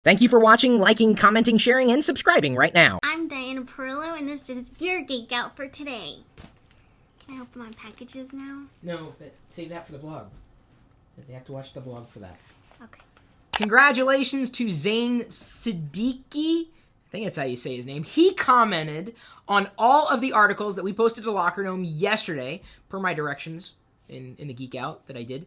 Thank you for watching, liking, commenting, sharing, and subscribing right now. I'm Diana Pirillo, and this is your Geek Out for today. Can I open my packages now? No, save that for the vlog. They have to watch the vlog for that. Okay. Congratulations to Zane Siddiqui. I think that's how you say his name. He commented on all of the articles that we posted to Locker Gnome yesterday, per my directions in the Geek Out that I did.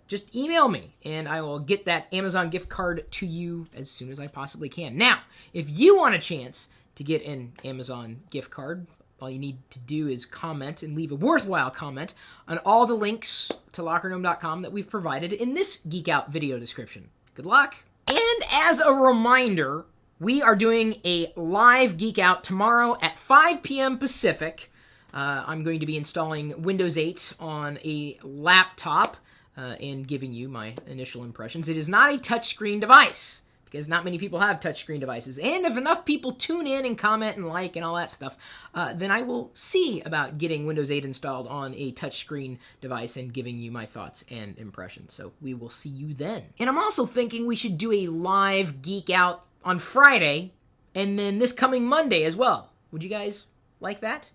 Just email me, and I will get that Amazon gift card to you as soon as I possibly can. Now, if you want a chance to get an Amazon gift card, all you need to do is comment and leave a worthwhile comment on all the links to lockergnome.com that we've provided in this Geek Out video description. Good luck! And as a reminder, we are doing a live Geek Out tomorrow at 5 p.m. Pacific. I'm going to be installing Windows 8 on a laptop and giving you my initial impressions. It is not a touchscreen device, because not many people have touchscreen devices. And if enough people tune in and comment and like and all that stuff, then I will see about getting Windows 8 installed on a touchscreen device and giving you my thoughts and impressions. So we will see you then. And I'm also thinking we should do a live Geek Out on Friday, and then this coming Monday as well. Would you guys like that?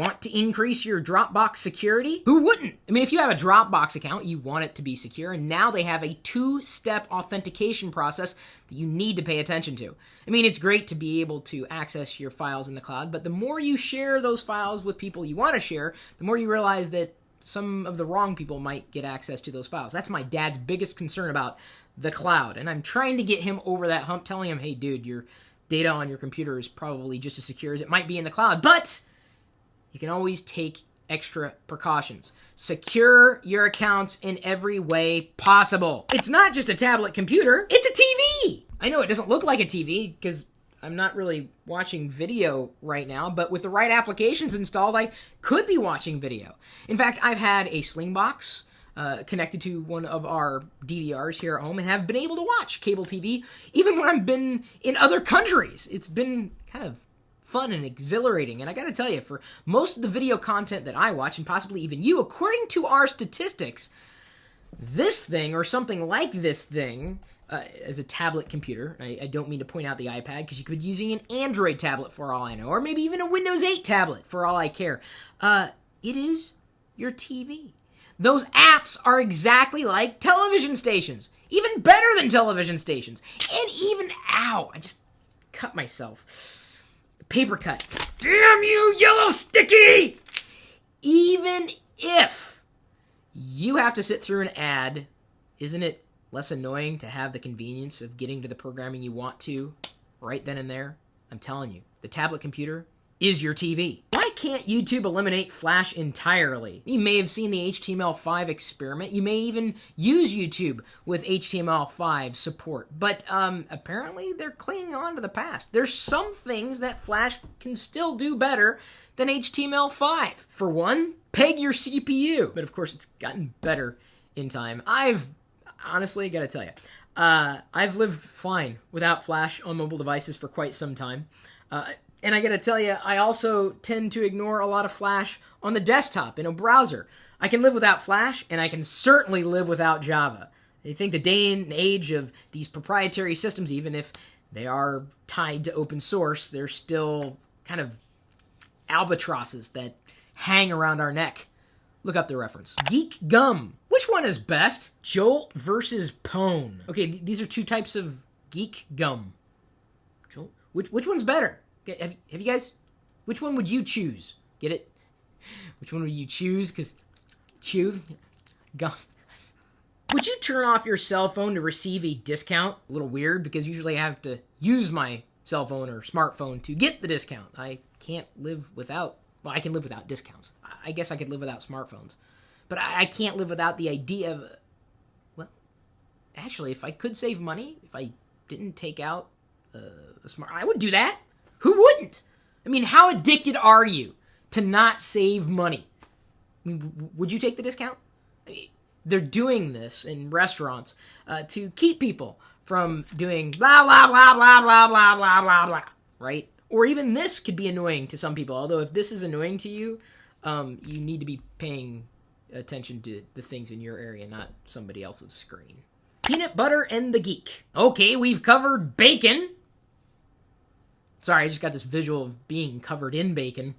Want to increase your Dropbox security? Who wouldn't? I mean, if you have a Dropbox account, you want it to be secure, and now they have a two-step authentication process that you need to pay attention to. I mean, it's great to be able to access your files in the cloud, but the more you share those files with people you want to share, the more you realize that some of the wrong people might get access to those files. That's my dad's biggest concern about the cloud, and I'm trying to get him over that hump, telling him, hey, dude, your data on your computer is probably just as secure as it might be in the cloud, but you can always take extra precautions. Secure your accounts in every way possible. It's not just a tablet computer, it's a TV! I know it doesn't look like a TV, because I'm not really watching video right now, but with the right applications installed, I could be watching video. In fact, I've had a Slingbox connected to one of our DVRs here at home and have been able to watch cable TV even when I've been in other countries. It's been kind of fun and exhilarating, and I gotta tell you, for most of the video content that I watch, and possibly even you, according to our statistics, this thing, or something like this thing, as a tablet computer, I don't mean to point out the iPad, because you could be using an Android tablet for all I know, or maybe even a Windows 8 tablet for all I care. It is your TV. Those apps are exactly like television stations, even better than television stations, and even, ow, I just cut myself. Paper cut. Damn you, yellow sticky! Even if you have to sit through an ad, isn't it less annoying to have the convenience of getting to the programming you want to right then and there? I'm telling you, the tablet computer is your TV. Why can't YouTube eliminate Flash entirely? You may have seen the HTML5 experiment. You may even use YouTube with HTML5 support. But apparently they're clinging on to the past. There's some things that Flash can still do better than HTML5. For one, peg your CPU. But of course it's gotten better in time. Honestly, gotta tell you, I've lived fine without Flash on mobile devices for quite some time. And I gotta tell you, I also tend to ignore a lot of Flash on the desktop in a browser. I can live without Flash, and I can certainly live without Java. I think the day and age of these proprietary systems, even if they are tied to open source, they're still kind of albatrosses that hang around our neck. Look up the reference. Geek Gum. Which one is best? Jolt versus Pwn. Okay, these are two types of Geek Gum. Jolt? Which one's better? Have you guys, which one would you choose? Get it? Which one would you choose? Because choose gum. Would you turn off your cell phone to receive a discount? A little weird, because usually I have to use my cell phone or smartphone to get the discount. I can't live without, well, I can live without discounts. I guess I could live without smartphones. But I can't live without the idea of, well, actually, if I could save money, if I didn't take out a smart, I would do that. Who wouldn't? I mean, how addicted are you to not save money? I mean, would you take the discount? I mean, they're doing this in restaurants to keep people from doing blah, blah, blah, blah, blah, blah, blah, blah, blah, right? Or even this could be annoying to some people, although if this is annoying to you, you need to be paying attention to the things in your area, not somebody else's screen. Peanut butter and the geek. Okay, we've covered bacon. Sorry, I just got this visual of being covered in bacon.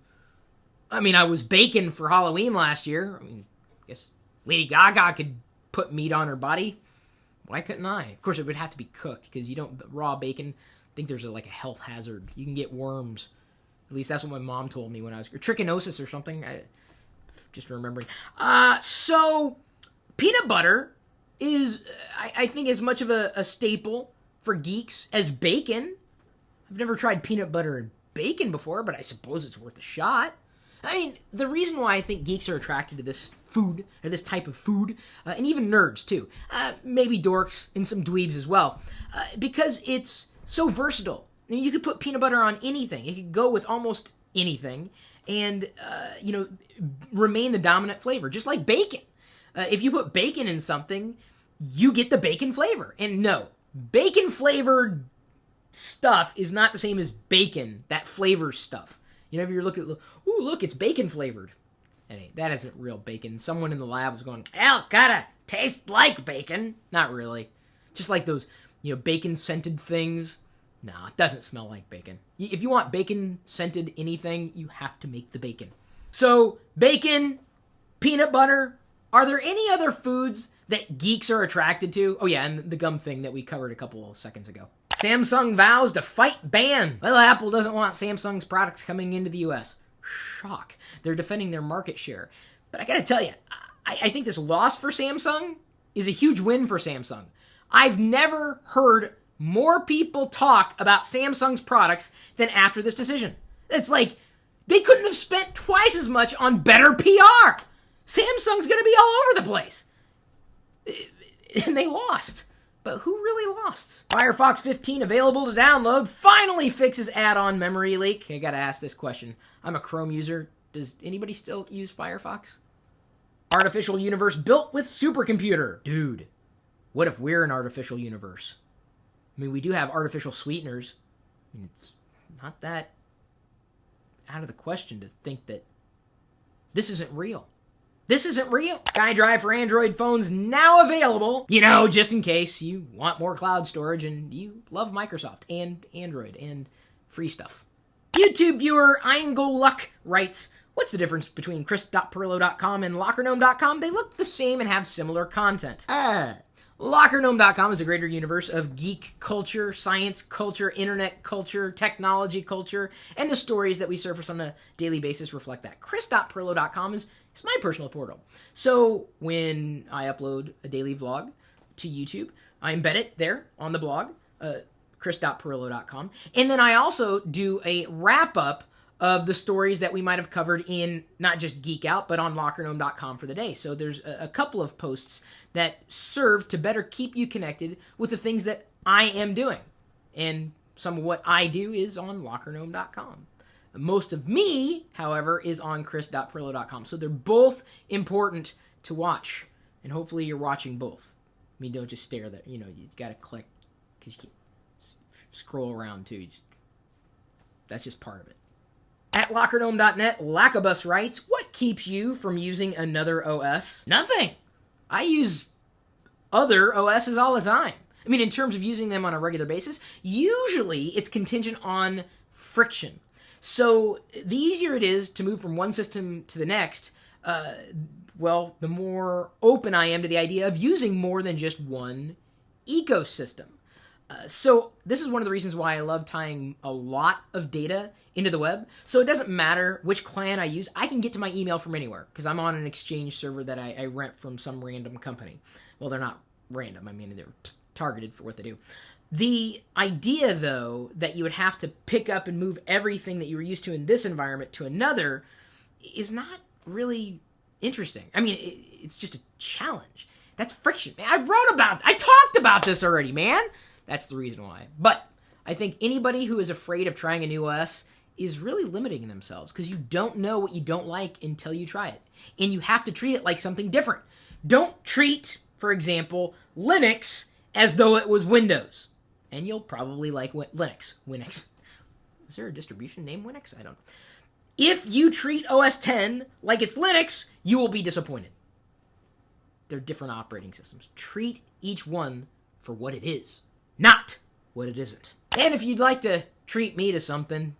I mean, I was bacon for Halloween last year. I mean, I guess Lady Gaga could put meat on her body. Why couldn't I? Of course, it would have to be cooked, because you don't, raw bacon, I think there's like a health hazard. You can get worms. At least that's what my mom told me when I was, or trichinosis or something. Just remembering. So, peanut butter is, I think, as much of a staple for geeks as bacon. I've never tried peanut butter and bacon before, but I suppose it's worth a shot. I mean, the reason why I think geeks are attracted to this food, or this type of food, and even nerds too, maybe dorks and some dweebs as well, because it's so versatile. I mean, you could put peanut butter on anything. It could go with almost anything and, remain the dominant flavor, just like bacon. If you put bacon in something, you get the bacon flavor. And no, bacon-flavored stuff is not the same as bacon, that flavor stuff. You know, if you're looking at, ooh, look, it's bacon-flavored. That isn't real bacon. Someone in the lab was going, "Hell, gotta taste like bacon." Not really. Just like those, bacon-scented things. No, it doesn't smell like bacon. If you want bacon-scented anything, you have to make the bacon. So, bacon, peanut butter. Are there any other foods that geeks are attracted to? Oh yeah, and the gum thing that we covered a couple of seconds ago. Samsung vows to fight ban. Well, Apple doesn't want Samsung's products coming into the U.S. Shock. They're defending their market share. But I gotta tell you, I think this loss for Samsung is a huge win for Samsung. I've never heard more people talk about Samsung's products than after this decision. It's like, they couldn't have spent twice as much on better PR. Samsung's gonna be all over the place. And they lost. But who really lost? Firefox 15 available to download finally fixes add-on memory leak. I gotta ask this question. I'm a Chrome user. Does anybody still use Firefox? Artificial universe built with supercomputer. Dude, what if we're an artificial universe? I mean, we do have artificial sweeteners. I mean, it's not that out of the question to think that this isn't real. This isn't real. SkyDrive for Android phones now available. Just in case you want more cloud storage and you love Microsoft and Android and free stuff. YouTube viewer eingoluq writes, "What's the difference between chris.pirillo.com and lockergnome.com? They look the same and have similar content." Lockergnome.com is a greater universe of geek culture, science culture, internet culture, technology culture, and the stories that we surface on a daily basis reflect that. Chris.pirillo.com is my personal portal. So when I upload a daily vlog to YouTube, I embed it there on the blog, chris.pirillo.com. And then I also do a wrap-up of the stories that we might have covered in not just Geek Out, but on lockergnome.com for the day. So there's a couple of posts that serve to better keep you connected with the things that I am doing. And some of what I do is on lockergnome.com. Most of me, however, is on chris.pirillo.com. So they're both important to watch. And hopefully you're watching both. I mean, don't just stare there. You got to click, because you can't scroll around too. That's just part of it. At lockergnome.net, Lackabus writes, "What keeps you from using another OS?" Nothing. I use other OSs all the time. I mean, in terms of using them on a regular basis, usually it's contingent on friction. So the easier it is to move from one system to the next, the more open I am to the idea of using more than just one ecosystem. So this is one of the reasons why I love tying a lot of data into the web. So it doesn't matter which client I use. I can get to my email from anywhere because I'm on an Exchange server that I rent from some random company. Well, they're not random. I mean, they're targeted for what they do. The idea, though, that you would have to pick up and move everything that you were used to in this environment to another is not really interesting. I mean, it's just a challenge. That's friction. Man, I talked about this already, man. That's the reason why. But I think anybody who is afraid of trying a new OS is really limiting themselves because you don't know what you don't like until you try it. And you have to treat it like something different. Don't treat, for example, Linux as though it was Windows. And you'll probably like Linux. Winix. Is there a distribution named Winix? I don't know. If you treat OS X like it's Linux, you will be disappointed. They're different operating systems. Treat each one for what it is, not what it isn't. And if you'd like to treat me to something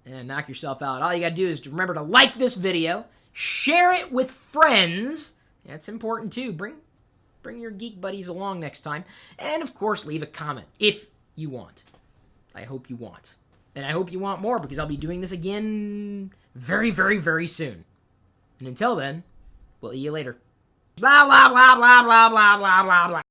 and knock yourself out, all you gotta do is to remember to like this video, share it with friends. That's important too. Bring your geek buddies along next time. And of course, leave a comment if you want. I hope you want. And I hope you want more, because I'll be doing this again very, very, very soon. And until then, we'll see you later. Blah, blah, blah, blah, blah, blah, blah, blah, blah.